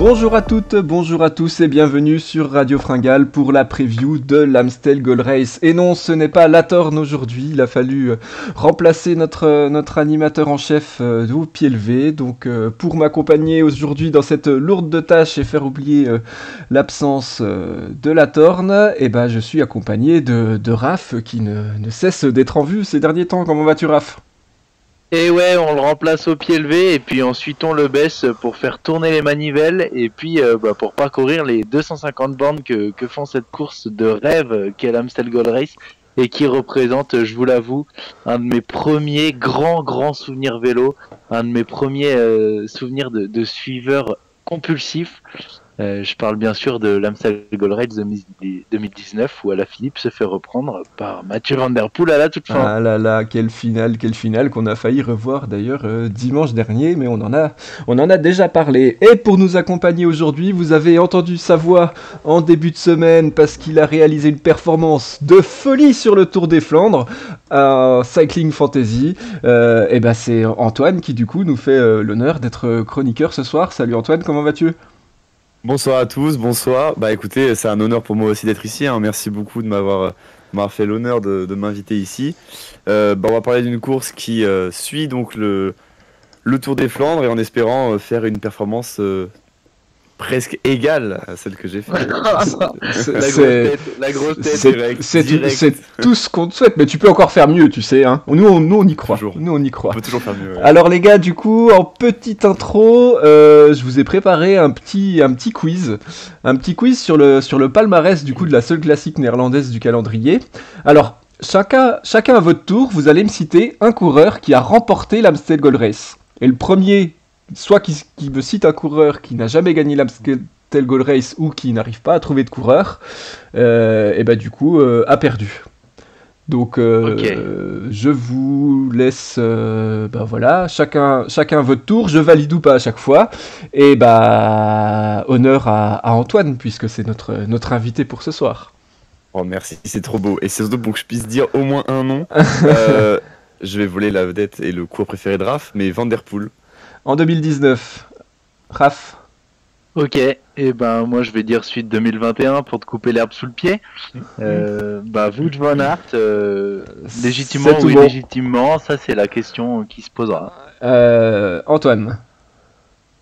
Bonjour à toutes, bonjour à tous et bienvenue sur Radio Fringale pour la preview de l'Amstel Gold Race. Et non, ce n'est pas Latorn aujourd'hui, il a fallu remplacer notre animateur en chef au pied levé. Donc pour m'accompagner aujourd'hui dans cette lourde tâche et faire oublier l'absence de Latorn, eh ben, je suis accompagné de Raph qui ne cesse d'être en vue ces derniers temps. Comment vas-tu, Raph ? Et ouais, on le remplace au pied levé et puis ensuite on le baisse pour faire tourner les manivelles et puis pour parcourir les 250 bornes que font cette course de rêve qu'est l'Amstel Gold Race et qui représente, je vous l'avoue, un de mes premiers grands souvenirs vélo, un de mes premiers souvenirs de suiveur compulsif. Je parle bien sûr de l'Amstel Gold Race 2019 où Alaphilippe se fait reprendre par Mathieu Van Der Poel à la toute fin. Ah là là, quelle finale qu'on a failli revoir d'ailleurs dimanche dernier, mais on en a déjà parlé. Et pour nous accompagner aujourd'hui, vous avez entendu sa voix en début de semaine parce qu'il a réalisé une performance de folie sur le Tour des Flandres, Cycling Fantasy. Et ben c'est Antoine qui du coup nous fait l'honneur d'être chroniqueur ce soir. Salut Antoine, comment vas-tu ? Bonsoir à tous, bonsoir. Bah écoutez, c'est un honneur pour moi aussi d'être ici. Merci beaucoup de m'avoir fait l'honneur de m'inviter ici. On va parler d'une course qui suit donc le Tour des Flandres et en espérant faire une performance presque égale à celle que j'ai faite. La grosse tête, c'est tout ce qu'on te souhaite, mais tu peux encore faire mieux, tu sais. Hein. Nous, on y croit. Toujours. Nous, on y croit. On peut toujours faire mieux. Ouais. Alors les gars, du coup, en petite intro, je vous ai préparé un petit quiz sur le palmarès du coup de la seule classique néerlandaise du calendrier. Alors chacun à votre tour, vous allez me citer un coureur qui a remporté l'Amstel Gold Race. Et le premier, soit qui me cite un coureur qui n'a jamais gagné l'Amstel Gold Race ou qui n'arrive pas à trouver de coureur, et bah du coup a perdu. Donc okay. Je vous laisse voilà, chacun votre tour, je valide ou pas à chaque fois. Et bah honneur à Antoine puisque c'est notre invité pour ce soir. Oh merci, c'est trop beau. Et c'est surtout pour que je puisse dire au moins un nom. Je vais voler la vedette et le cours préféré de Raph, mais Van Der Poel. En 2019, Raph. Ok, et ben moi je vais dire suite 2021 pour te couper l'herbe sous le pied. Wout van Aert, légitimement ou illégitimement, ça c'est la question qui se posera. Antoine.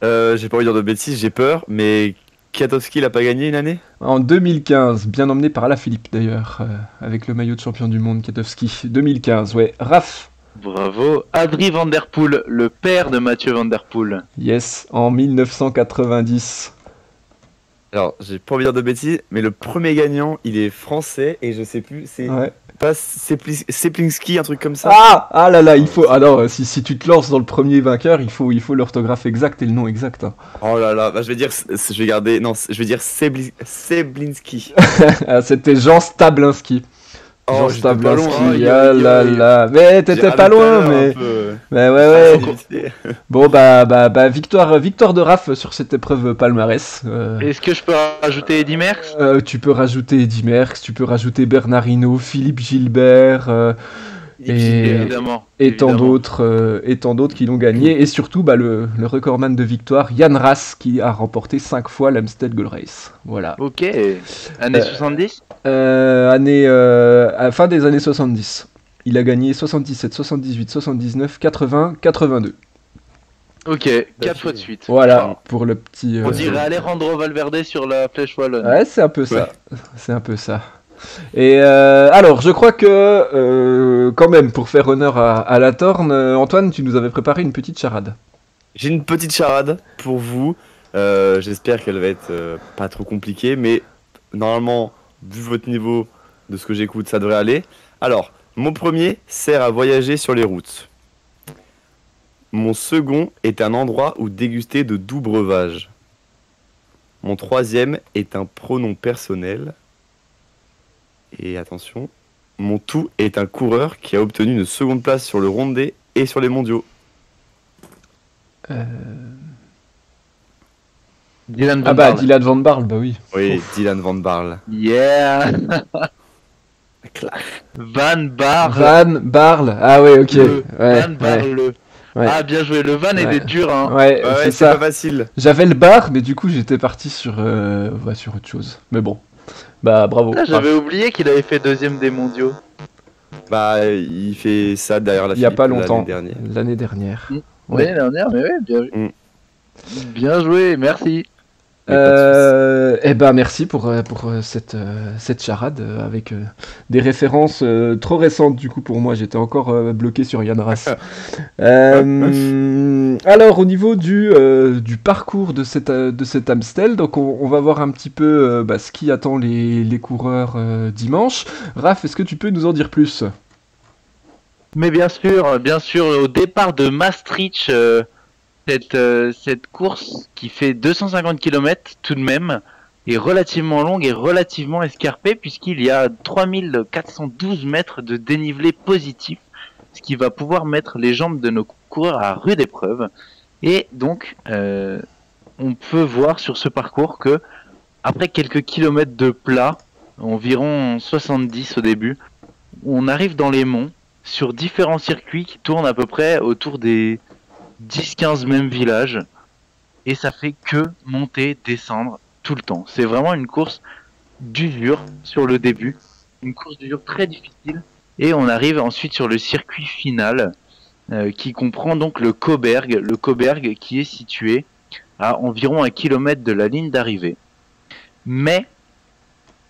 J'ai pas envie de dire de bêtises, j'ai peur, mais Kwiatkowski l'a pas gagné une année ? En 2015, bien emmené par Alaphilippe d'ailleurs, avec le maillot de champion du monde Kwiatkowski. 2015, ouais. Raph. Bravo, Adrie Van Der Poel, le père de Mathieu Van Der Poel. Yes, en 1990. Alors, j'ai pas envie de dire de bêtises, mais le premier gagnant, il est français et je sais plus, c'est pas Seplinski, un truc comme ça. Ah là là, il faut. Alors, si tu te lances dans le premier vainqueur, il faut l'orthographe exacte et le nom exact. Hein. Oh là là, je vais dire Seblinski. C'était Jean Stablinski. Oh, Stablinski, ah là là. Mais t'étais pas loin, mais ouais. Bon victoire de Raph sur cette épreuve palmarès. Est-ce que je peux rajouter Eddy Merckx ? Tu peux rajouter Eddy Merckx, tu peux rajouter Bernard Hinault, Philippe Gilbert et tant d'autres qui l'ont gagné et surtout le recordman de victoire Jan Raas qui a remporté 5 fois l'Amstel Gold Race. Voilà. Ok. Année 70 fin des années 70. Il a gagné 77, 78, 79, 80, 82. Ok, 4 fois de suite. Voilà, pour le petit... On dirait Alejandro Valverde sur la Flèche Wallonne. Ouais, c'est un peu ça. C'est un peu ça. Et alors, je crois que, quand même, pour faire honneur à Latorn, Antoine, tu nous avais préparé une petite charade. J'ai une petite charade pour vous. J'espère qu'elle va être pas trop compliquée, mais normalement, vu votre niveau de ce que j'écoute, ça devrait aller. Alors, mon premier sert à voyager sur les routes. Mon second est un endroit où déguster de doux breuvages. Mon troisième est un pronom personnel. Et attention, mon tout est un coureur qui a obtenu une seconde place sur le Rondé et sur les mondiaux. Dylan Van Barle. Dylan Van Barle, bah oui. Oui, Dylan Van Barle. Yeah. Van Barle. Van Barle, ah ouais, ok. Van Barle. Ouais. Ah, bien joué, le van Ouais. était dur, hein. Ouais, Ouais, c'est c'est ça. pas facile. J'avais le bar, mais du coup j'étais parti sur autre chose. Mais bon, bah bravo. Ah, j'avais Raph. oublié qu'il avait fait deuxième des mondiaux. Bah, il fait ça derrière la Il y a Philippe pas l'année longtemps, dernière. l'année dernière. Mm. Ouais. L'année dernière, mais ouais, bien, Mm. bien joué, merci. Mais pas de Eh ben merci pour cette charade avec des références trop récentes du coup pour moi. J'étais encore bloqué sur Yann Ras. Alors au niveau du parcours de cet Amstel, donc on va voir un petit peu ce qui attend les coureurs dimanche. Raph, est-ce que tu peux nous en dire plus? Mais bien sûr, au départ de Maastricht, cette course qui fait 250 km tout de même est relativement longue et relativement escarpée puisqu'il y a 3412 mètres de dénivelé positif, ce qui va pouvoir mettre les jambes de nos coureurs à rude épreuve. Et donc, on peut voir sur ce parcours que après quelques kilomètres de plat, environ 70 au début, on arrive dans les monts sur différents circuits qui tournent à peu près autour des 10-15 mêmes villages et ça fait que monter, descendre tout le temps. C'est vraiment une course d'usure sur le début, une course d'usure très difficile et on arrive ensuite sur le circuit final qui comprend donc le Cauberg qui est situé à environ 1 kilomètre de la ligne d'arrivée. Mais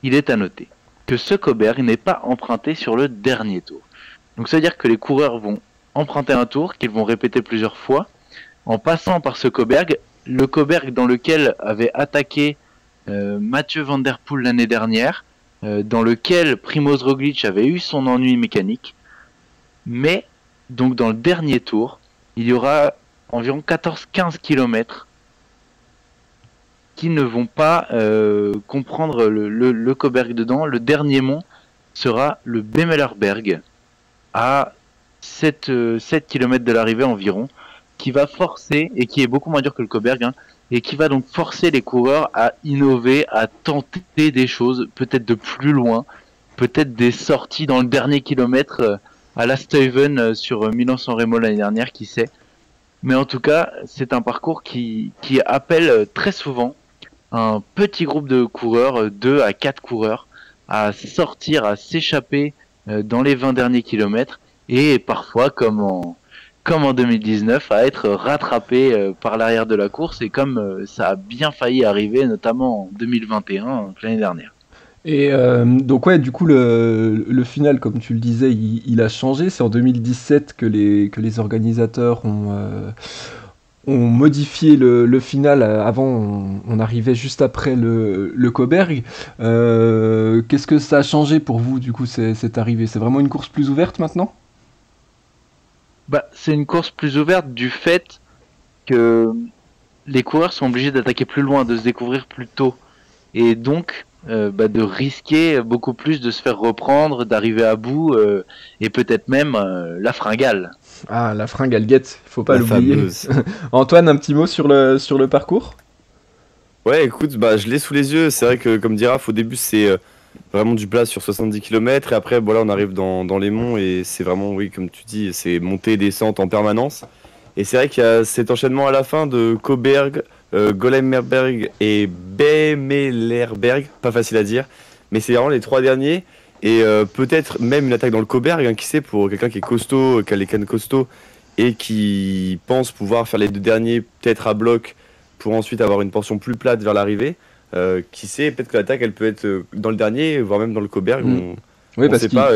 il est à noter que ce Cauberg n'est pas emprunté sur le dernier tour. Donc ça veut dire que les coureurs vont emprunter un tour qu'ils vont répéter plusieurs fois en passant par ce Cauberg, le Cauberg dans lequel avait attaqué Mathieu Van Der Poel l'année dernière, dans lequel Primož Roglič avait eu son ennui mécanique. Mais donc dans le dernier tour, il y aura environ 14-15 km qui ne vont pas comprendre le Cauberg dedans. Le dernier mont sera le Bemelerberg à 7 km de l'arrivée environ, qui va forcer, et qui est beaucoup moins dur que le Cauberg, hein, et qui va donc forcer les coureurs à innover, à tenter des choses, peut-être de plus loin, peut-être des sorties dans le dernier kilomètre à la Stuyven sur Milan-San Remo l'année dernière, qui sait. Mais en tout cas, c'est un parcours qui appelle très souvent un petit groupe de coureurs, 2 à 4 coureurs, à sortir, à s'échapper dans les 20 derniers kilomètres et parfois, comme en 2019, à être rattrapé par l'arrière de la course et comme ça a bien failli arriver, notamment en 2021, l'année dernière. Et donc ouais, du coup le final, comme tu le disais, il a changé. C'est en 2017 que les organisateurs ont modifié le final. Avant, on arrivait juste après le Cauberg. Qu'est-ce que ça a changé pour vous, du coup, cette arrivée? C'est vraiment une course plus ouverte maintenant? Bah, c'est une course plus ouverte du fait que les coureurs sont obligés d'attaquer plus loin, de se découvrir plus tôt. Et donc, de risquer beaucoup plus de se faire reprendre, d'arriver à bout, et peut-être même la fringale. Ah, la fringale guette, faut pas La l'oublier. fameuse. Antoine, un petit mot sur le parcours? Ouais, écoute, bah, je l'ai sous les yeux. C'est vrai que, comme dit Raph, au début, c'est vraiment du plat sur 70 km. Et après, voilà, on arrive dans les monts. Et c'est vraiment, oui, comme tu dis, c'est montée et descente en permanence. Et c'est vrai qu'il y a cet enchaînement à la fin de Cauberg, Golemmerberg et Bemelerberg. Pas facile à dire. Mais c'est vraiment les 3 derniers. Et peut-être même une attaque dans le Cauberg, hein, qui sait, pour quelqu'un qui est costaud, qui a les cannes costauds. Et qui pense pouvoir faire les 2 derniers, peut-être à bloc, pour ensuite avoir une portion plus plate vers l'arrivée. Qui sait, peut-être que l'attaque elle peut être dans le dernier, voire même dans le Cauberg. Oui, On parce sait qu'il pas.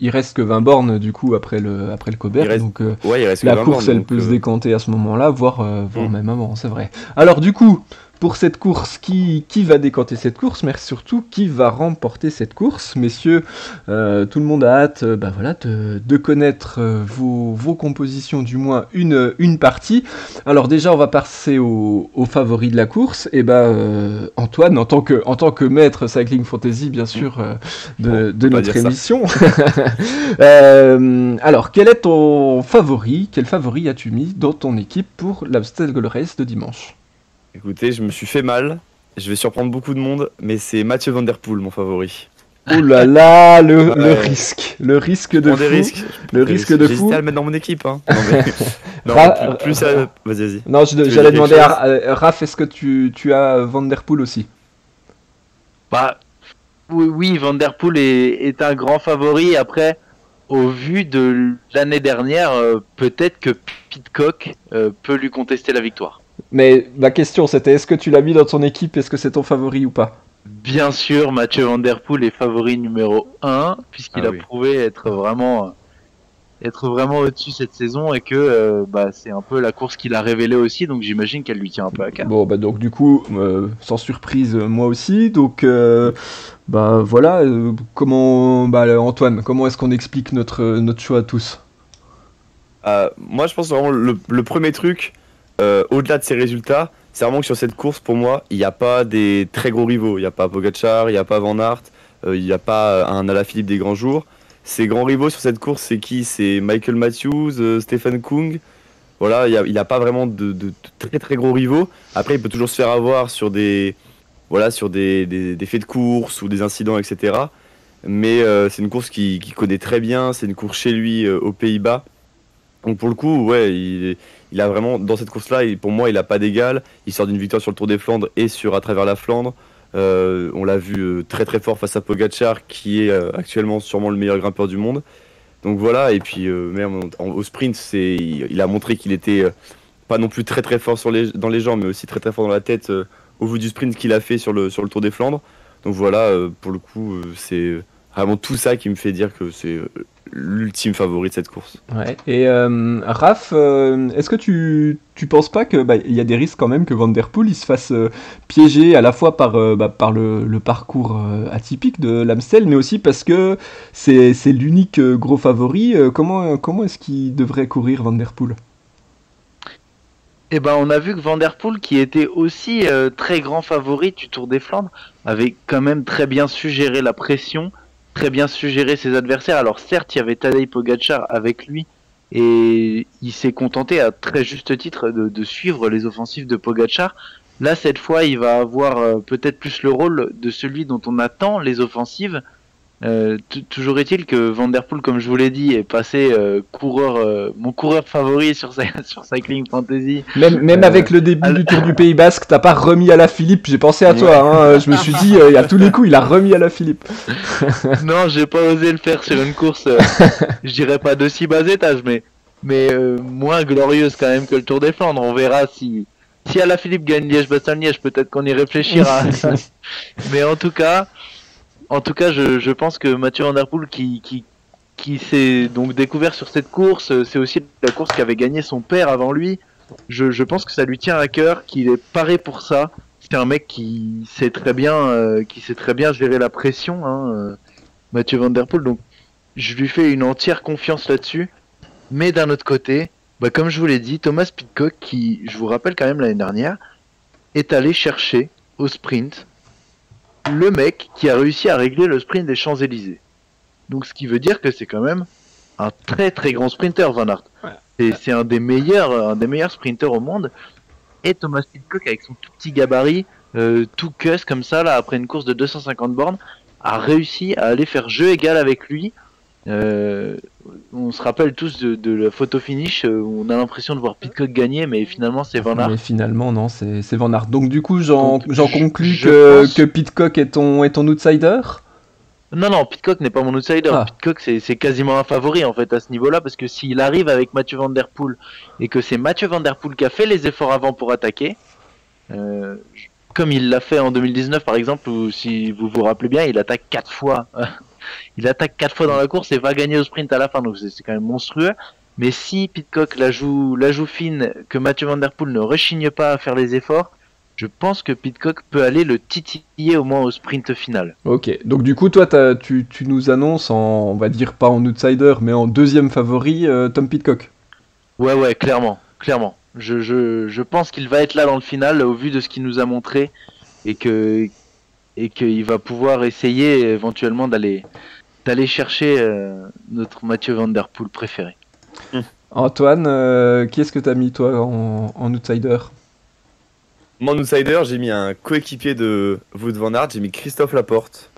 il reste que 20 bornes du coup après le Cauberg, Il reste- donc Ouais, il reste que la 20 course bornes, elle donc, peut se décanter à ce moment-là, voire Mm. même avant, c'est vrai. Alors du coup, pour cette course, qui va décanter cette course, mais surtout qui va remporter cette course, messieurs? Tout le monde a hâte, voilà, de connaître vos compositions, du moins une partie. Alors déjà, on va passer aux favoris de la course. Et Antoine, en tant que maître Cycling Fantasy, bien sûr, de faut pas notre dire ça. émission. Alors, quel est ton favori? Quel favori as-tu mis dans ton équipe pour l'Amstel Gold Race de dimanche? Écoutez, je me suis fait mal. Je vais surprendre beaucoup de monde, mais c'est Mathieu Van Der Poel, mon favori. Oh là là, le Ouais. risque de Prends des fou. risques. Le risque de fou. J'hésitais à le mettre dans mon équipe. Hein. Non, mais- Non, vas-y. Non, veux j'allais dire demander quelque à Raph, est-ce que tu as Van Der Poel aussi? Bah, oui, Van Der Poel est un grand favori. Après, au vu de l'année dernière, peut-être que Pidcock peut lui contester la victoire. Mais ma question c'était, est-ce que tu l'as mis dans ton équipe? Est-ce que c'est ton favori ou pas? Bien sûr, Mathieu Van Der Poel est favori numéro 1, puisqu'il Ah a oui. prouvé être vraiment au-dessus cette saison et que c'est un peu la course qu'il a révélée aussi, donc j'imagine qu'elle lui tient un peu à cœur. Bon, bah donc du coup, sans surprise, moi aussi. Donc, bah voilà, comment, bah Antoine, comment est-ce qu'on explique notre choix à tous? Moi, je pense vraiment le premier truc, au-delà de ces résultats, c'est vraiment que sur cette course, pour moi, il n'y a pas des très gros rivaux. Il n'y a pas Pogacar, il n'y a pas Van Aert, il n'y a pas un Alaphilippe des grands jours. Ces grands rivaux sur cette course, c'est qui? C'est Michael Matthews, Stephen Kung. Voilà, il a pas vraiment de très très gros rivaux. Après, il peut toujours se faire avoir sur des faits de course ou des incidents, etc. Mais c'est une course qu'il connaît très bien. C'est une course chez lui, aux Pays-Bas. Donc pour le coup, ouais, il a vraiment, dans cette course-là, pour moi, il n'a pas d'égal. Il sort d'une victoire sur le Tour des Flandres et sur à travers la Flandre. On l'a vu très très fort face à Pogacar, qui est actuellement sûrement le meilleur grimpeur du monde. Donc voilà, et puis même au sprint, il a montré qu'il était pas non plus très très fort dans les jambes, mais aussi très très fort dans la tête au vu du sprint qu'il a fait sur le Tour des Flandres. Donc voilà, pour le coup, c'est vraiment tout ça qui me fait dire que c'est l'ultime favori de cette course. Ouais. Et Raph, est-ce que tu penses pas que il y a des risques quand même que Van Der Poel il se fasse piéger à la fois par le parcours atypique de l'Amstel, mais aussi parce que c'est l'unique gros favori. Comment est-ce qu'il devrait courir Van Der Poel? Et ben on a vu que Van Der Poel, qui était aussi très grand favori du Tour des Flandres, avait quand même très bien su gérer la pression, très bien su gérer ses adversaires. Alors certes, il y avait Tadej Pogacar avec lui, et il s'est contenté à très juste titre de suivre les offensives de Pogacar. Là, cette fois, il va avoir peut-être plus le rôle de celui dont on attend les offensives. Toujours est-il que Van Der Poel, comme je vous l'ai dit, est passé mon coureur favori sur Cycling Fantasy. Même avec le début du Tour du Pays Basque, t'as pas remis à la Philippe, j'ai pensé à toi, hein, je me suis dit, à tous les coups, il a remis à la Philippe. Non, j'ai pas osé le faire sur une course, je dirais pas de si bas étage, mais moins glorieuse quand même que le Tour des Flandres. On verra si Alaphilippe gagne Liège-Bastogne-Liège, peut-être qu'on y réfléchira. Mais en tout cas, je pense que Mathieu Van Der Poel qui s'est donc découvert sur cette course, c'est aussi la course qu'avait gagné son père avant lui. Je pense que ça lui tient à cœur, qu'il est paré pour ça. C'est un mec qui sait très bien gérer la pression, hein, Mathieu Van Der Poel. Donc je lui fais une entière confiance là-dessus. Mais d'un autre côté, comme je vous l'ai dit, Thomas Pidcock, qui, je vous rappelle quand même l'année dernière, est allé chercher au sprint le mec qui a réussi à régler le sprint des Champs-Élysées. Donc ce qui veut dire que c'est quand même un très très grand sprinter, Van Aert. C'est un des meilleurs sprinters au monde. Et Thomas Pidcock, avec son tout petit gabarit, tout cuss comme ça, là, après une course de 250 bornes, a réussi à aller faire jeu égal avec lui. On se rappelle tous de la photo finish où on a l'impression de voir Pidcock gagner, mais finalement c'est Van Aert. Mais finalement, non, c'est Van Aert. Donc du coup, j'en conclus je pense... que Pidcock est ton outsider? Non, Pidcock n'est pas mon outsider. Ah. Pidcock, c'est quasiment un favori en fait à ce niveau-là, parce que s'il arrive avec Mathieu Van Der Poel et que c'est Mathieu Van Der Poel qui a fait les efforts avant pour attaquer, comme il l'a fait en 2019 par exemple, où si vous vous rappelez bien, il attaque 4 fois. Il attaque 4 fois dans la course et va gagner au sprint à la fin, donc c'est quand même monstrueux. Mais si Pidcock la joue fine, que Mathieu Van Der Poel ne rechigne pas à faire les efforts, je pense que Pidcock peut aller le titiller au moins au sprint final. Ok, donc du coup, toi, tu nous annonces on va dire pas en outsider, mais en deuxième favori, Tom Pidcock. Ouais, clairement. Je pense qu'il va être là dans le final au vu de ce qu'il nous a montré et qu'il va pouvoir essayer éventuellement d'aller chercher notre Mathieu Van Der Poel préféré. Antoine, qui est-ce que t'as mis toi en outsider? Mon outsider, j'ai mis un coéquipier de Wout van Aert, j'ai mis Christophe Laporte.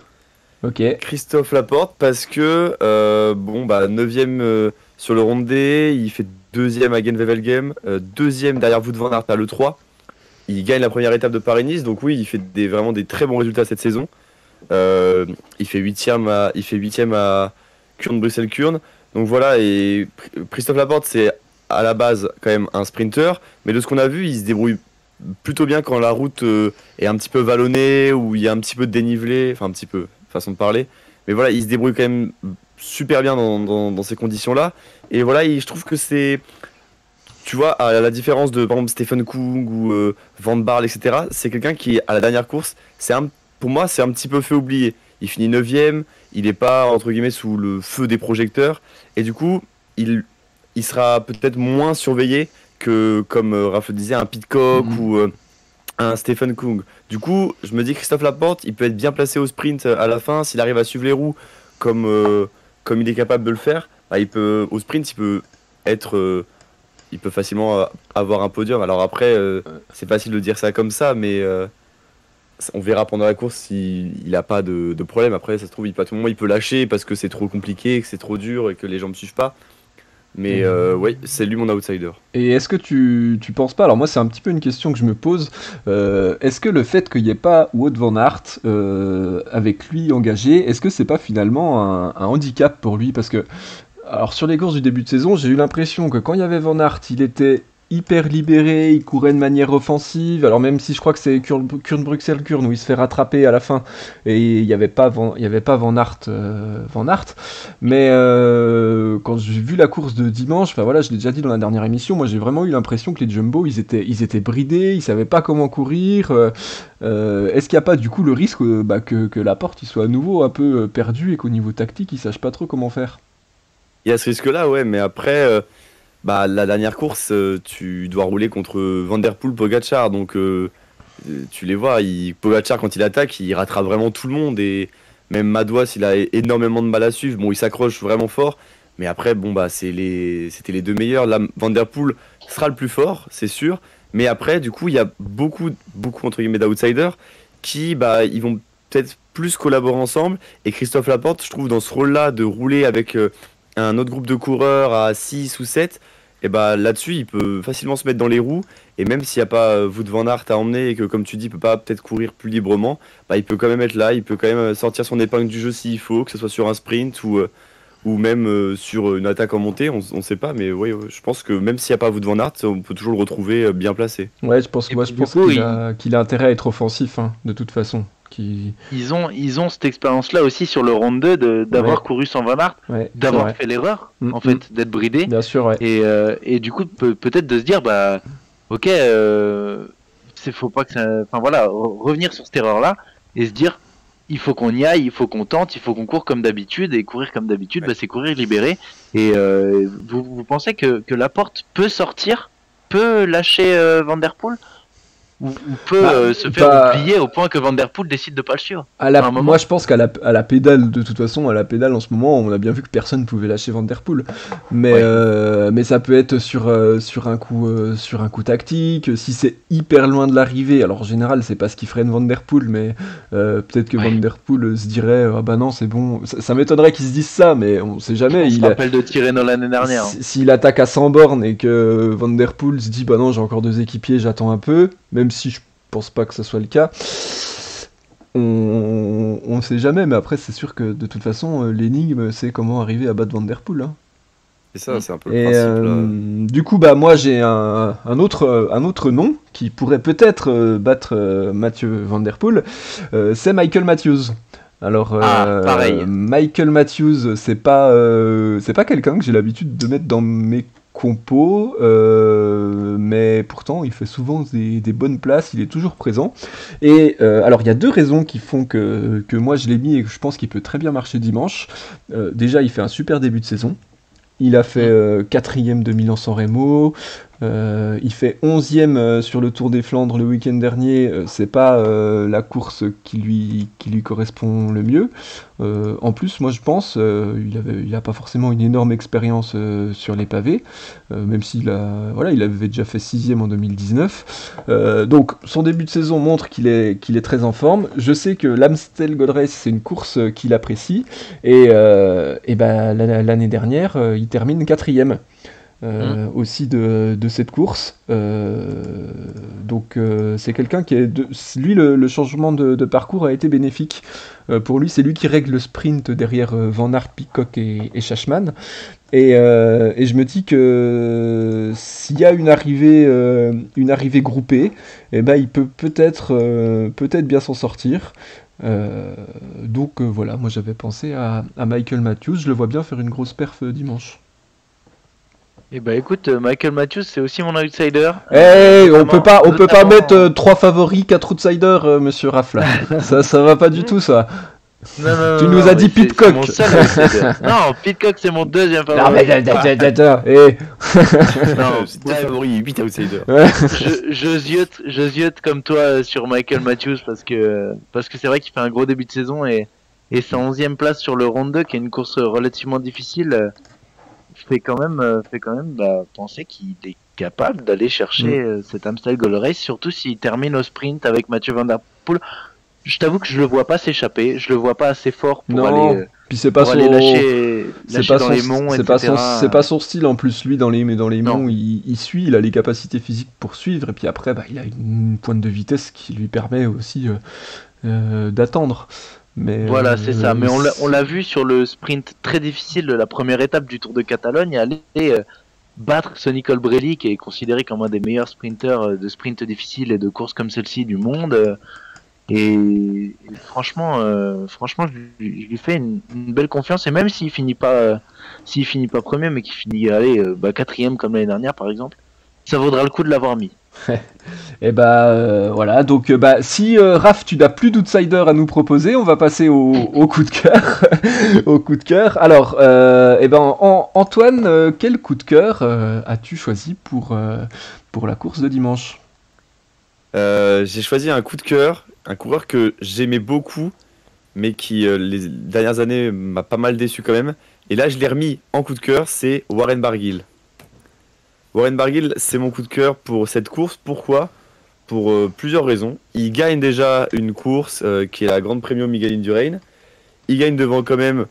Ok. Christophe Laporte parce que 9ème sur le Ronde D, il fait deuxième à Gent-Wevelgem, deuxième derrière Wout van Aert à l'E3. Il gagne la première étape de Paris-Nice, donc oui, il fait vraiment des très bons résultats cette saison. Il fait 8ème à Kuurne-Bruxelles-Kuurne. Donc voilà, et Christophe Laporte, c'est à la base quand même un sprinter, mais de ce qu'on a vu, il se débrouille plutôt bien quand la route est un petit peu vallonnée, ou il y a un petit peu de dénivelé, enfin un petit peu, façon de parler. Mais voilà, il se débrouille quand même super bien dans ces conditions-là. Et voilà, je trouve que c'est... Tu vois, à la différence de par exemple Stephen Kung ou Van Barle, etc., c'est quelqu'un qui, à la dernière course, pour moi, c'est un petit peu fait oublier. Il finit 9ème, il n'est pas, entre guillemets, sous le feu des projecteurs, et du coup, il sera peut-être moins surveillé que, comme Raph le disait, un Pidcock ou un Stephen Kung. Du coup, je me dis, Christophe Laporte, il peut être bien placé au sprint à la fin, s'il arrive à suivre les roues comme il est capable de le faire, bah, au sprint, il peut être... il peut facilement avoir un podium. Alors après, c'est facile de dire ça comme ça, mais on verra pendant la course s'il n'a pas de problème. Après, ça se trouve, à tout moment, il peut lâcher parce que c'est trop compliqué, que c'est trop dur et que les gens ne suivent pas. Mais oui, c'est lui mon outsider. Et est-ce que tu penses pas, alors moi c'est un petit peu une question que je me pose, est-ce que le fait qu'il n'y ait pas Wout van Aert avec lui engagé, est-ce que c'est pas finalement un handicap pour lui? Parce que alors sur les courses du début de saison, j'ai eu l'impression que quand il y avait Van Aert, il était hyper libéré, il courait de manière offensive. Alors même si je crois que c'est Kuurne-Bruxelles-Kuurne où il se fait rattraper à la fin et il n'y avait pas Van Aert. Mais quand j'ai vu la course de dimanche, enfin voilà, je l'ai déjà dit dans la dernière émission, moi j'ai vraiment eu l'impression que les Jumbo ils étaient bridés, ils savaient pas comment courir. Est-ce qu'il n'y a pas du coup le risque que Laporte il soit à nouveau un peu perdu et qu'au niveau tactique il sache pas trop comment faire? Il y a ce risque-là, ouais, mais après, la dernière course, tu dois rouler contre Van Der Poel, Pogacar, donc tu les vois, Pogacar quand il attaque, il rattrape vraiment tout le monde, et même Madouas, il a énormément de mal à suivre, bon, il s'accroche vraiment fort, mais après, bon, c'était les deux meilleurs, là, Van Der Poel sera le plus fort, c'est sûr, mais après, du coup, il y a beaucoup, entre guillemets, d'outsiders qui, ils vont peut-être plus collaborer ensemble, et Christophe Laporte, je trouve, dans ce rôle-là, de rouler avec... un autre groupe de coureurs à 6 ou 7, et là-dessus il peut facilement se mettre dans les roues, et même s'il n'y a pas Wout van Aert à emmener et que comme tu dis il peut pas peut-être courir plus librement, il peut quand même être là, il peut quand même sortir son épingle du jeu s'il faut, que ce soit sur un sprint ou même sur une attaque en montée, on ne sait pas, mais oui, je pense que même s'il n'y a pas Wout van Aert, on peut toujours le retrouver bien placé. Ouais, je pense qu'il a intérêt à être offensif, hein, de toute façon. Ils ont cette expérience-là aussi sur le round 2 d'avoir couru sans Van Aert, d'avoir fait l'erreur, en fait, d'être bridé. Bien sûr, ouais. Et du coup, peut-être de se dire, ok, faut pas que ça... Enfin voilà, revenir sur cette erreur-là et se dire, il faut qu'on y aille, il faut qu'on tente, il faut qu'on court comme d'habitude, et courir comme d'habitude, c'est courir libéré. Et vous pensez que Laporte peut sortir, peut lâcher Van Der Poel, ou peut se faire oublier au point que Van Der Poel décide de pas le suivre? Moi je pense qu'à la pédale, de toute façon, à la pédale en ce moment, on a bien vu que personne ne pouvait lâcher Van Der Poel. Mais ça peut être sur un coup tactique, si c'est hyper loin de l'arrivée. Alors en général, c'est pas ce qui freine Van Der Poel, mais peut-être que Van Der Poel se dirait ah bah non, c'est bon. Ça m'étonnerait qu'il se dise ça, mais on sait jamais. On se rappelle de Tirreno l'année dernière. S'il attaque à 100 bornes et que Van Der Poel se dit bah non, j'ai encore 2 équipiers, j'attends un peu. Même si je pense pas que ce soit le cas, on sait jamais, mais après c'est sûr que de toute façon l'énigme c'est comment arriver à battre Van Der Poel. Hein. C'est ça, c'est un peu le principe. Du coup, moi j'ai un autre nom qui pourrait peut-être battre Mathieu Van Der Poel, c'est Michael Matthews. Alors, pareil. Michael Matthews, c'est pas quelqu'un que j'ai l'habitude de mettre dans mes compos, mais pourtant il fait souvent des bonnes places, il est toujours présent. Et alors il y a 2 raisons qui font que moi je l'ai mis et que je pense qu'il peut très bien marcher dimanche. Déjà, il fait un super début de saison. Il a fait 4ème de Milan-San Remo, il fait 11ème sur le Tour des Flandres le week-end dernier. C'est pas la course qui lui correspond le mieux. En plus, moi je pense, il a pas forcément une énorme expérience sur les pavés, même s'il il avait déjà fait 6ème en 2019. Donc son début de saison montre qu'il est très en forme. Je sais que l'Amstel Gold Race c'est une course qu'il apprécie, et l'année dernière il termine 4ème. aussi de cette course. Donc c'est quelqu'un qui est... Lui, le changement de parcours a été bénéfique. Pour lui, c'est lui qui règle le sprint derrière Van Aert, Pidcock et Schachmann. Et je me dis que s'il y a une arrivée groupée, eh ben, il peut peut-être bien s'en sortir. Donc voilà, moi j'avais pensé à Michael Matthews, je le vois bien faire une grosse perf dimanche. Et bah écoute, Michael Matthews c'est aussi mon outsider. On peut pas mettre 3 favoris, 4 outsiders, monsieur Raff là. ça va pas du tout ça. Non, tu nous as dit Pidcock. Non, Pidcock c'est mon deuxième favori. Non mais Non, c'est 3 favoris, 8 outsiders. Je ziote comme toi sur Michael Matthews parce que c'est vrai qu'il fait un gros début de saison et sa 11e place sur le Round 2 qui est une course relativement difficile fait quand même penser qu'il est capable d'aller chercher cet Amstel Gold Race, surtout s'il termine au sprint avec Mathieu Van Der Poel. Je t'avoue que je le vois pas s'échapper, je le vois pas assez fort pour aller. Puis c'est pas aller lâcher dans les monts, c'est pas son style en plus. Lui dans les monts, il suit, il a les capacités physiques pour suivre, et puis après il a une pointe de vitesse qui lui permet aussi d'attendre. Mais voilà, c'est ça. Mais on l'a vu sur le sprint très difficile de la première étape du Tour de Catalogne, aller battre Sonny Colbrelli, qui est considéré comme un des meilleurs sprinteurs de sprint difficile et de courses comme celle-ci du monde. Et franchement, je lui fais une belle confiance. Et même s'il finit pas premier, mais qu'il finit 4e comme l'année dernière par exemple, ça vaudra le coup de l'avoir mis. Et voilà, donc si Raph tu n'as plus d'outsider à nous proposer, on va passer au coup de cœur. Au coup de cœur. Alors Antoine, quel coup de cœur as-tu choisi pour la course de dimanche? J'ai choisi un coup de cœur, un coureur que j'aimais beaucoup, mais qui les dernières années m'a pas mal déçu quand même. Et là je l'ai remis en coup de cœur, c'est Warren Barguil. Warren Barguil, c'est mon coup de cœur pour cette course. Pourquoi ? Pour plusieurs raisons. Il gagne déjà une course qui est la Grande Premio Miguel Indurain. Il gagne devant quand même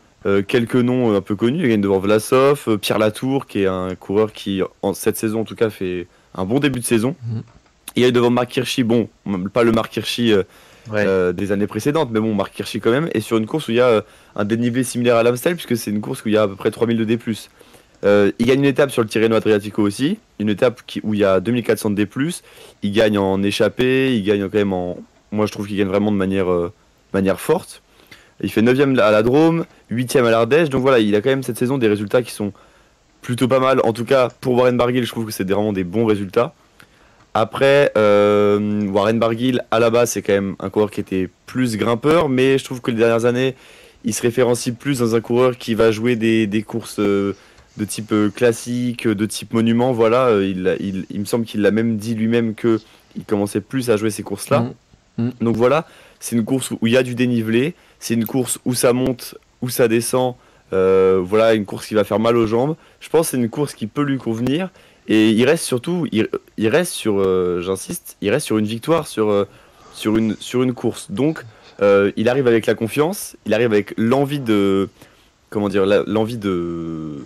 quelques noms un peu connus. Il gagne devant Vlasov, Pierre Latour, qui est un coureur qui, en cette saison en tout cas, fait un bon début de saison. Il gagne devant Marc Hirschi, bon, pas le Marc Hirschi des années précédentes, mais bon, Marc Hirschi quand même. Et sur une course où il y a un dénivelé similaire à l'Amstel, puisque c'est une course où il y a à peu près 3000 de D+. Il gagne une étape sur le Tirreno Adriatico aussi, une étape où il y a 2400 de D+. Il gagne en échappée, il gagne quand même en... Moi je trouve qu'il gagne vraiment de manière forte. Il fait 9e à la Drôme, 8e à l'Ardèche, donc voilà, il a quand même cette saison des résultats qui sont plutôt pas mal. En tout cas, pour Warren Barguil, je trouve que c'est vraiment des bons résultats. Après, Warren Barguil, à la base, c'est quand même un coureur qui était plus grimpeur, mais je trouve que les dernières années, il se référencie plus dans un coureur qui va jouer des courses... de type classique, de type monument, voilà, il me semble qu'il l'a même dit lui-même qu'il commençait plus à jouer ces courses-là. Donc voilà, c'est une course où il y a du dénivelé, c'est une course où ça monte, où ça descend, voilà, une course qui va faire mal aux jambes. Je pense que c'est une course qui peut lui convenir, et il reste surtout, il reste sur, j'insiste, il reste sur une victoire, sur une course. Donc il arrive avec la confiance, il arrive avec l'envie de... Comment dire, l'envie de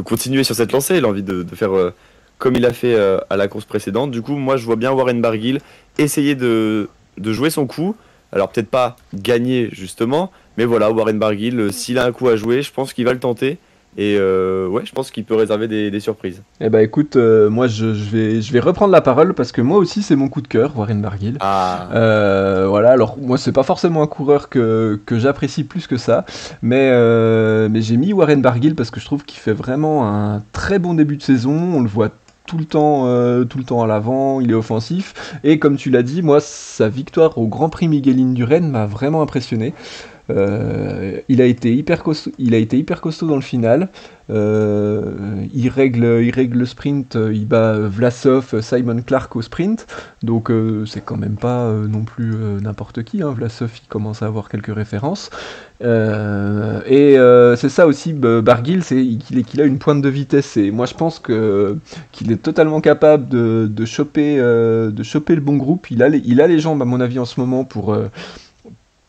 continuer sur cette lancée, l'envie de faire comme il a fait à la course précédente. Du coup, moi, je vois bien Warren Barguil essayer de jouer son coup. Alors, peut-être pas gagner, justement, mais voilà, Warren Barguil, s'il a un coup à jouer, je pense qu'il va le tenter. Et ouais, je pense qu'il peut réserver des surprises. Eh bah écoute, moi je vais reprendre la parole parce que moi aussi c'est mon coup de cœur, Warren Barguil. Voilà, alors moi c'est pas forcément un coureur que j'apprécie plus que ça, mais j'ai mis Warren Barguil parce que je trouve qu'il fait vraiment un très bon début de saison, on le voit tout le temps à l'avant, il est offensif, et comme tu l'as dit, moi sa victoire au Grand Prix Miguel Indurain m'a vraiment impressionné. Il a été hyper costaud dans le final. Il règle le sprint, il bat Vlasov, Simon Clark au sprint, donc c'est quand même pas non plus n'importe qui, hein. Vlasov il commence à avoir quelques références, et c'est ça aussi, Barguil, c'est qu'il a une pointe de vitesse, et moi je pense qu'il est totalement capable de choper le bon groupe. Il a les jambes à mon avis en ce moment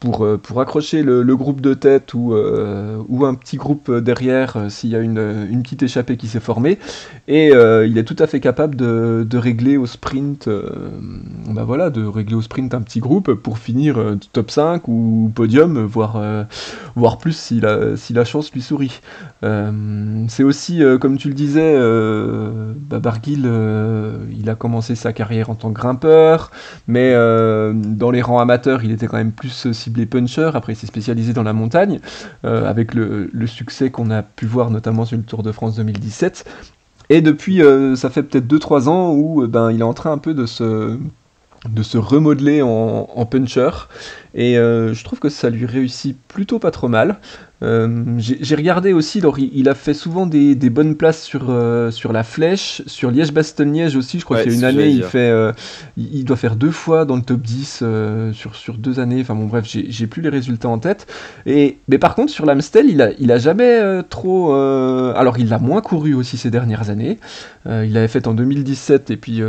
pour accrocher le groupe de tête ou un petit groupe derrière s'il y a une petite échappée qui s'est formée. Et il est tout à fait capable de régler au sprint de régler au sprint un petit groupe pour finir top 5 ou podium, voire plus si la chance lui sourit. C'est aussi, comme tu le disais, Barguil, il a commencé sa carrière en tant que grimpeur, mais dans les rangs amateurs, il était quand même plus ciblé puncher. Après, il s'est spécialisé dans la montagne, avec le succès qu'on a pu voir notamment sur le Tour de France 2017. Et depuis, ça fait peut-être 2-3 ans où il est en train un peu de se remodeler en puncher. Et je trouve que ça lui réussit plutôt pas trop mal. J'ai regardé aussi, alors il a fait souvent des bonnes places sur la flèche, sur Liège-Bastogne-Liège aussi. Je crois qu'il y a une année, il doit faire 2 fois dans le top 10 sur 2 années. Enfin bon, bref, j'ai plus les résultats en tête. Mais par contre, sur l'Amstel, il a jamais trop. Alors, il a moins couru aussi ces dernières années. Il l'avait fait en 2017 et puis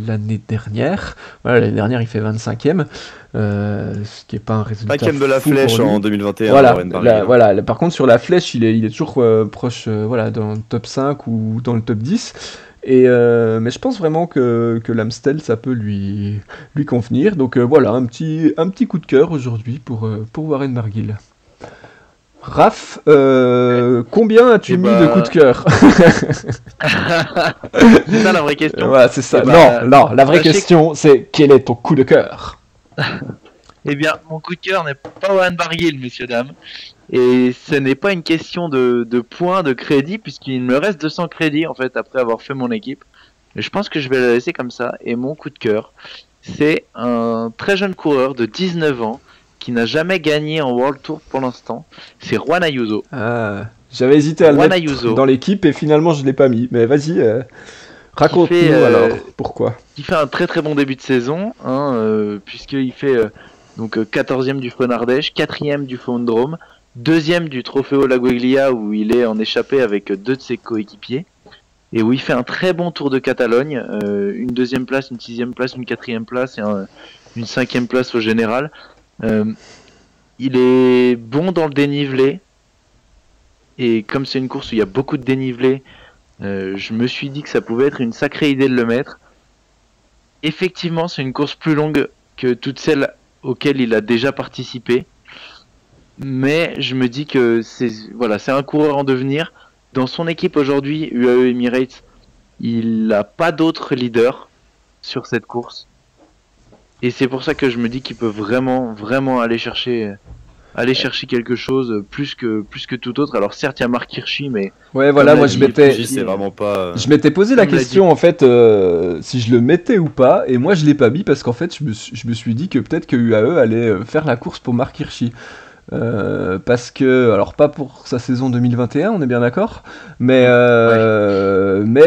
l'année dernière. Voilà, l'année dernière, il fait 25e. Ce qui est pas un résultat 5e de la flèche en 2021. Voilà, par contre sur la flèche il est toujours proche dans le top 5 ou dans le top 10 mais je pense vraiment que l'Amstel ça peut lui convenir, donc voilà un petit coup de cœur aujourd'hui pour Warren Barguil. Raph, combien as-tu mis de coups de cœur? C'est ça la vraie question. Voilà, c'est ça. Non, la vraie question c'est quel est ton coup de cœur? Eh bien, mon coup de cœur n'est pas Warren Barguil, messieurs, dames. Et ce n'est pas une question de points, de crédit, puisqu'il me reste 200 crédits, en fait, après avoir fait mon équipe. Mais je pense que je vais la laisser comme ça. Et mon coup de cœur, c'est un très jeune coureur de 19 ans, qui n'a jamais gagné en World Tour pour l'instant. C'est Juan Ayuso. Ah, j'avais hésité à le mettre dans l'équipe, et finalement, je ne l'ai pas mis. Mais vas-y... Raconte-nous alors, pourquoi. Il fait un très très bon début de saison, puisqu'il fait 14e du Faune Ardèche, 4e du Faune Drôme, 2e du Trofeo Lagueglia où il est en échappée avec 2 de ses coéquipiers, et où il fait un très bon Tour de Catalogne, une 2e place, une 6e place, une 4e place et une 5e place au général. Il est bon dans le dénivelé, et comme c'est une course où il y a beaucoup de dénivelé, je me suis dit que ça pouvait être une sacrée idée de le mettre. Effectivement, c'est une course plus longue que toutes celles auxquelles il a déjà participé. Mais je me dis que c'est un coureur en devenir. Dans son équipe aujourd'hui, UAE Emirates, il n'a pas d'autres leaders sur cette course. Et c'est pour ça que je me dis qu'il peut vraiment, vraiment aller chercher quelque chose plus que tout autre. Alors certes il y a Marc Hirschi, mais ouais voilà, moi je m'étais posé la question en fait si je le mettais ou pas, et moi je l'ai pas mis parce qu'en fait je me suis dit que peut-être que UAE allait faire la course pour Marc Hirschi. Parce que, alors pas pour sa saison 2021, on est bien d'accord, mais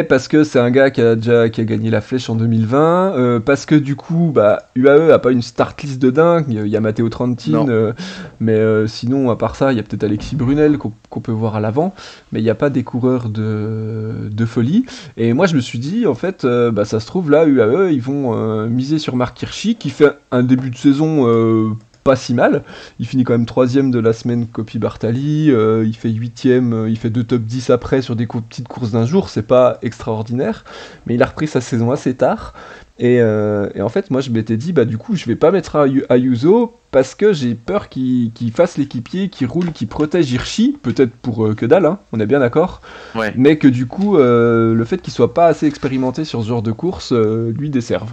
parce que c'est un gars qui a gagné la flèche en 2020, parce que du coup, UAE a pas une start list de dingue, il y a Matteo Trentin, mais sinon, à part ça, il y a peut-être Alexis Brunel qu'on peut voir à l'avant, mais il n'y a pas des coureurs de folie, et moi je me suis dit, en fait, ça se trouve là, UAE, ils vont miser sur Marc Hirschi, qui fait un début de saison pas si mal, il finit quand même 3ème de la semaine Coppi Bartali, il fait 8ème, il fait 2 top 10 après sur des petites courses d'un jour, c'est pas extraordinaire, mais il a repris sa saison assez tard, et en fait moi je m'étais dit du coup je vais pas mettre Ayuso parce que j'ai peur qu'il fasse l'équipier, qu'il roule, qu'il protège Hirschi, peut-être pour que dalle, hein, on est bien d'accord, ouais. Mais que du coup le fait qu'il soit pas assez expérimenté sur ce genre de course lui desserve.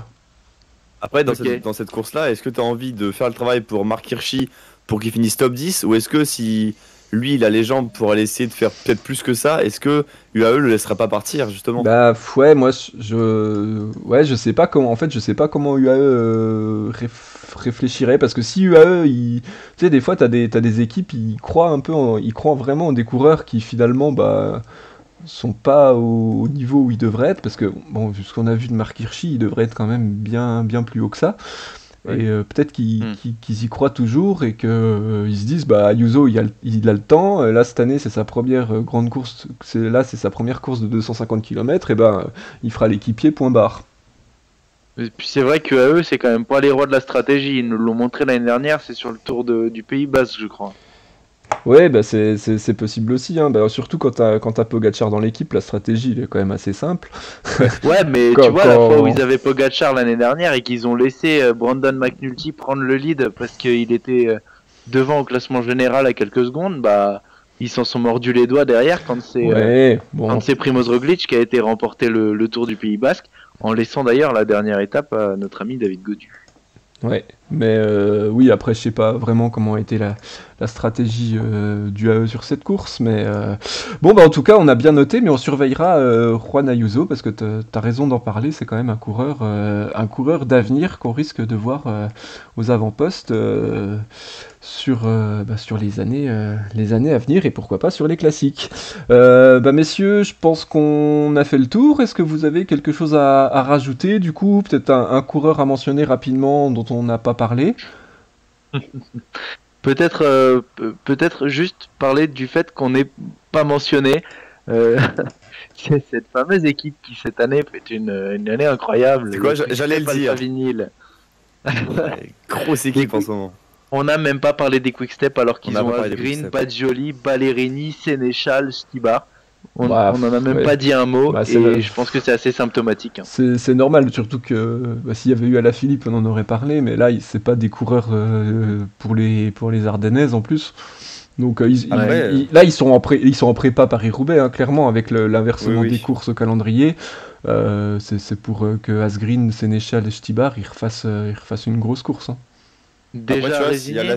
Après, dans cette course-là, est-ce que tu as envie de faire le travail pour Marc Hirschi pour qu'il finisse top 10, ou est-ce que si lui il a les jambes pour aller essayer de faire peut-être plus que ça, est-ce que UAE le laissera pas partir justement? Ouais, moi je sais pas comment, en fait je sais pas comment UAE réfléchirait, parce que si UAE tu sais, des fois t'as des équipes, ils croient vraiment en des coureurs qui finalement sont pas au niveau où ils devraient être, parce que bon, vu ce qu'on a vu de Marc Hirschi, il devrait être quand même bien plus haut que ça. Ouais. Et peut-être qu'ils y croient toujours, et qu'ils se disent Ayuso il a le temps, là cette année c'est sa première grande course, c'est sa première course de 250 km, et il fera l'équipier, point barre. Et puis c'est vrai qu'à eux, c'est quand même pas les rois de la stratégie. Ils nous l'ont montré l'année dernière, c'est sur le tour du Pays Basque, je crois. Ouais, bah c'est possible aussi, hein. Bah, surtout quand t'as Pogacar dans l'équipe, la stratégie elle est quand même assez simple. Ouais, mais Quand- tu vois, la quand- fois où ils avaient Pogacar l'année dernière et qu'ils ont laissé Brandon McNulty prendre le lead parce qu'il était devant au classement général à quelques secondes, bah ils s'en sont mordus les doigts derrière Ouais, bon, quand c'est Primoz Roglic qui a été remporté le Tour du Pays Basque, en laissant d'ailleurs la dernière étape à notre ami David Gaudu. ouais. Mais oui, après, je sais pas vraiment comment a été la stratégie du AE sur cette course, mais bon, bah en tout cas, on a bien noté, mais on surveillera Juan Ayuso parce que t'as raison d'en parler. C'est quand même un coureur d'avenir qu'on risque de voir aux avant-postes sur les années à venir et pourquoi pas sur les classiques. Bah messieurs, je pense qu'on a fait le tour. Est-ce que vous avez quelque chose à rajouter du coup? Peut-être un coureur à mentionner rapidement dont on n'a pas parlé? Peut-être juste parler du fait qu'on n'ait pas mentionné c'est cette fameuse équipe qui cette année fait une année incroyable. C'est quoi, j'allais le dire. Vinyle. Ouais, grosse équipe en ce moment. On n'a même pas parlé des Quick-Step alors qu'ils On n'a ont pas parlé des Asgreen, Quick-Step. Badjoli, Ballerini, Sénéchal, Stibar. On Bah, n'en a même ouais. pas dit un mot Bah, et je pense que c'est assez symptomatique. Hein. C'est normal, surtout que bah, s'il y avait eu Alaphilippe, on en aurait parlé, mais là, c'est pas des coureurs pour les Ardennaises en plus. Donc Après, là, ils sont en prépa Paris-Roubaix, hein, clairement, avec l'inversement Oui, oui. des courses au calendrier. C'est pour que Asgreen, Sénéchal et Stibar ils refassent une grosse course. Hein. Déjà Après, tu vois, résigné.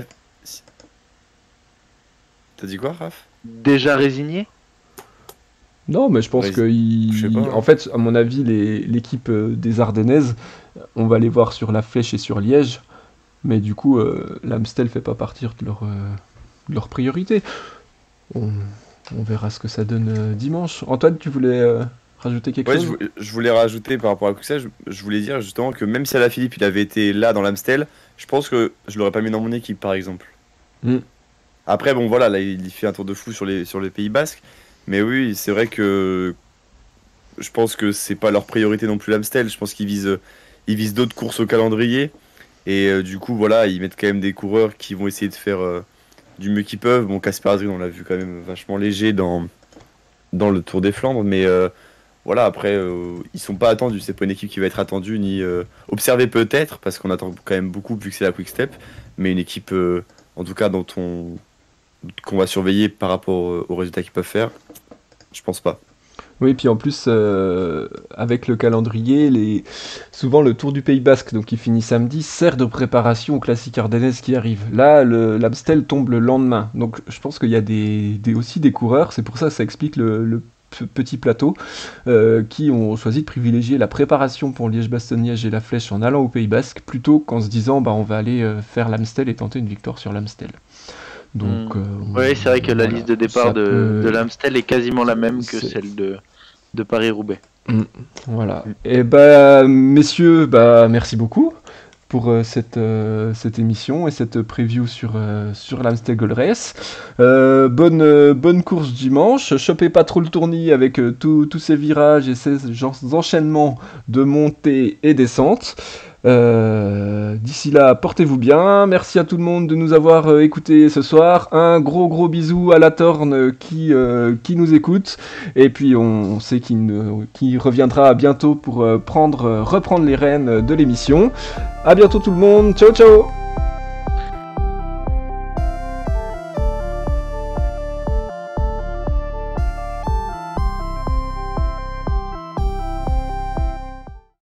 T'as dit quoi, Raph? Déjà résigné. Non, mais je pense que je sais pas, hein. en fait, à mon avis, l'équipe des Ardennaises, on va les voir sur la Flèche et sur Liège, mais du coup, l'Amstel fait pas partir de leur priorité. On verra ce que ça donne dimanche. Antoine, tu voulais rajouter quelque Ouais, chose? je voulais rajouter par rapport à Kuxa, je voulais dire justement que même si Alaphilippe il avait été là dans l'Amstel, je pense que je l'aurais pas mis dans mon équipe par exemple. Mm. Après, bon voilà, là il fait un tour de fou sur les Pays Basques, mais oui, c'est vrai que je pense que c'est pas leur priorité non plus l'Amstel, je pense ils visent d'autres courses au calendrier, et du coup voilà, ils mettent quand même des coureurs qui vont essayer de faire du mieux qu'ils peuvent. Bon, Kasper Asgreen, on l'a vu quand même vachement léger dans le Tour des Flandres, mais voilà, après, ils sont pas attendus. C'est pas une équipe qui va être attendue ni observée peut-être, parce qu'on attend quand même beaucoup vu que c'est la Quick Step, mais une équipe, en tout cas, qu'on va surveiller par rapport aux résultats qu'ils peuvent faire, je pense pas. Oui, puis en plus, avec le calendrier, souvent le Tour du Pays Basque, donc qui finit samedi, sert de préparation aux classiques ardennaises qui arrivent. Là, l'Amstel tombe le lendemain. Donc je pense qu'il y a aussi des coureurs, c'est pour ça que ça explique le petit plateau, qui ont choisi de privilégier la préparation pour Liège-Bastogne-Liège et la Flèche en allant au Pays Basque, plutôt qu'en se disant bah, on va aller faire l'Amstel et tenter une victoire sur l'Amstel. Donc, oui, c'est vrai que la voilà, liste de départ de l'Amstel est quasiment la même que c'est- celle de Paris-Roubaix. Voilà. Et bah, messieurs, bah, merci beaucoup pour cette émission et cette preview sur l'Amstel Gold Race. Bonne course dimanche. Chopez pas trop le tournis avec tous ces virages et ces enchaînements de montées et descentes. D'ici là, portez-vous bien. Merci à tout le monde de nous avoir écoutés ce soir. Un gros bisou à la Torne qui nous écoute. Et puis on sait qu'il reviendra bientôt pour reprendre les rênes de l'émission. À bientôt tout le monde. Ciao ciao.